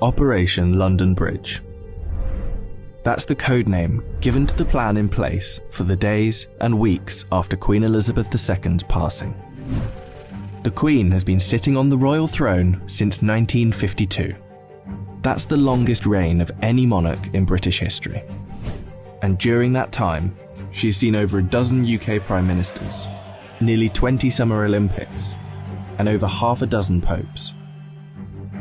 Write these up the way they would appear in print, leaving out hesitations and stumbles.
Operation London Bridge. That's the code name given to the plan in place for the days and weeks after Queen Elizabeth II's passing. The Queen has been sitting on the royal throne since 1952. That's the longest reign of any monarch in British history. And during that time, she's seen over a dozen UK Prime Ministers, nearly 20 Summer Olympics, and over half a dozen popes.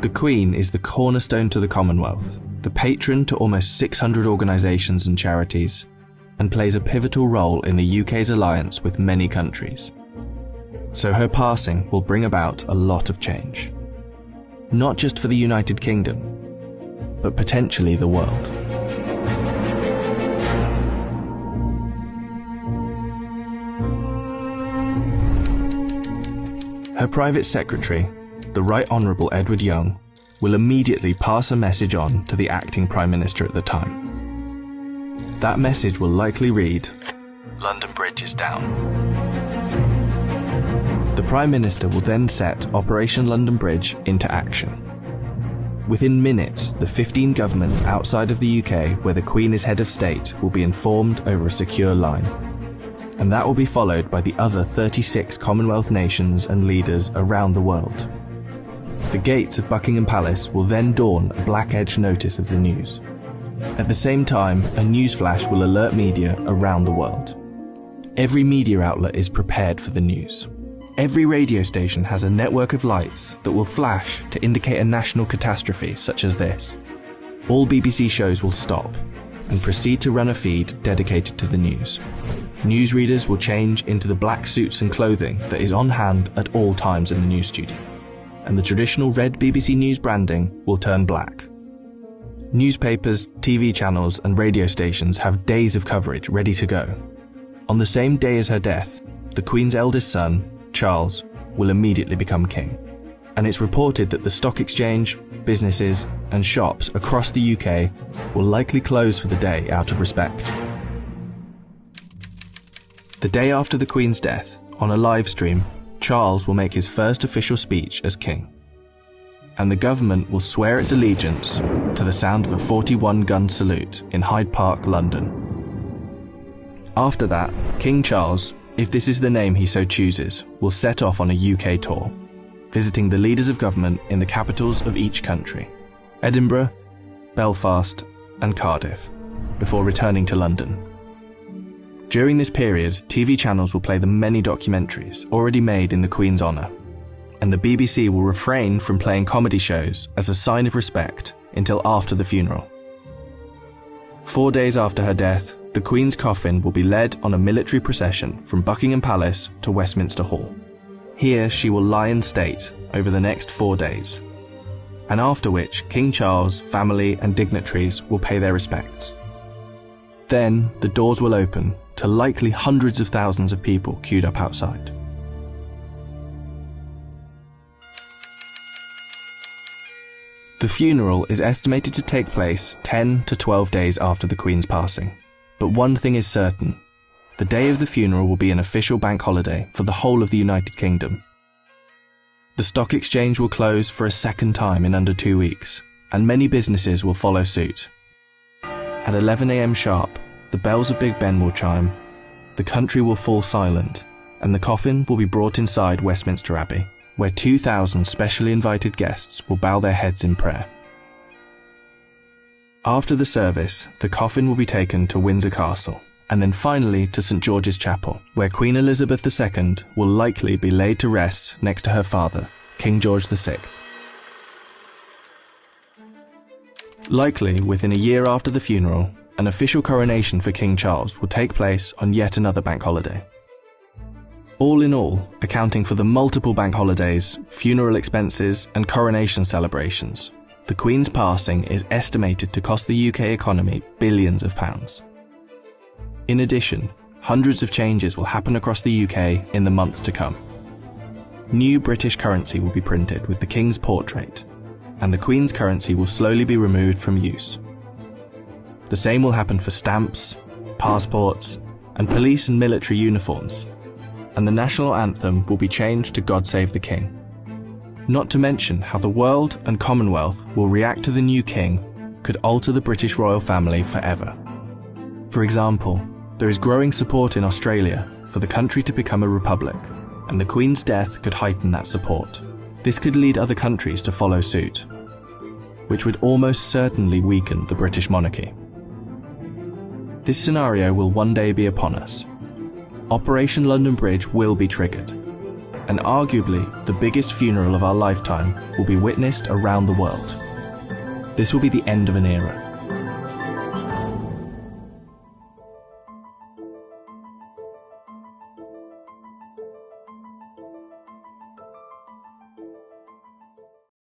The Queen is the cornerstone to the Commonwealth, the patron to almost 600 organisations and charities, and plays a pivotal role in the UK's alliance with many countries. So her passing will bring about a lot of change. Not just for the United Kingdom, but potentially the world. Her private secretary, the Right Honourable Edward Young, will immediately pass a message on to the acting Prime Minister at the time. That message will likely read, "London Bridge is down." The Prime Minister will then set Operation London Bridge into action. Within minutes, the 15 governments outside of the UK where the Queen is head of state will be informed over a secure line. And that will be followed by the other 36 Commonwealth nations and leaders around the world. The gates of Buckingham Palace will then dawn a black-edged notice of the news. At the same time, a newsflash will alert media around the world. Every media outlet is prepared for the news. Every radio station has a network of lights that will flash to indicate a national catastrophe such as this. All BBC shows will stop and proceed to run a feed dedicated to the news. Newsreaders will change into the black suits and clothing that is on hand at all times in the news studio, and the traditional red BBC News branding will turn black. Newspapers, TV channels and radio stations have days of coverage ready to go. On the same day as her death, the Queen's eldest son, Charles, will immediately become king. And it's reported that the stock exchange, businesses and shops across the UK will likely close for the day out of respect. The day after the Queen's death, on a live stream, Charles will make his first official speech as king. And the government will swear its allegiance to the sound of a 41-gun salute in Hyde Park, London. After that, King Charles, if this is the name he so chooses, will set off on a UK tour, visiting the leaders of government in the capitals of each country, Edinburgh, Belfast and Cardiff, before returning to London. During this period, TV channels will play the many documentaries already made in the Queen's honour, and the BBC will refrain from playing comedy shows as a sign of respect until after the funeral. 4 days after her death, the Queen's coffin will be led on a military procession from Buckingham Palace to Westminster Hall. Here she will lie in state over the next 4 days, and after which King Charles, family and dignitaries will pay their respects. Then the doors will open to likely hundreds of thousands of people queued up outside. The funeral is estimated to take place 10 to 12 days after the Queen's passing. But one thing is certain: the day of the funeral will be an official bank holiday for the whole of the United Kingdom. The stock exchange will close for a second time in under 2 weeks, and many businesses will follow suit. At 11 AM sharp, the bells of Big Ben will chime, the country will fall silent, and the coffin will be brought inside Westminster Abbey, where 2,000 specially invited guests will bow their heads in prayer. After the service, the coffin will be taken to Windsor Castle, and then finally to St George's Chapel, where Queen Elizabeth II will likely be laid to rest next to her father, King George VI. Likely within a year after the funeral, an official coronation for King Charles will take place on yet another bank holiday. All in all, accounting for the multiple bank holidays, funeral expenses and coronation celebrations, the Queen's passing is estimated to cost the UK economy billions of pounds. In addition, hundreds of changes will happen across the UK in the months to come. New British currency will be printed with the King's portrait, and the Queen's currency will slowly be removed from use. The same will happen for stamps, passports, and police and military uniforms, and the national anthem will be changed to God Save the King. Not to mention how the world and Commonwealth will react to the new king could alter the British royal family forever. For example, there is growing support in Australia for the country to become a republic, and the Queen's death could heighten that support. This could lead other countries to follow suit, which would almost certainly weaken the British monarchy. This scenario will one day be upon us. Operation London Bridge will be triggered, and arguably the biggest funeral of our lifetime will be witnessed around the world. This will be the end of an era.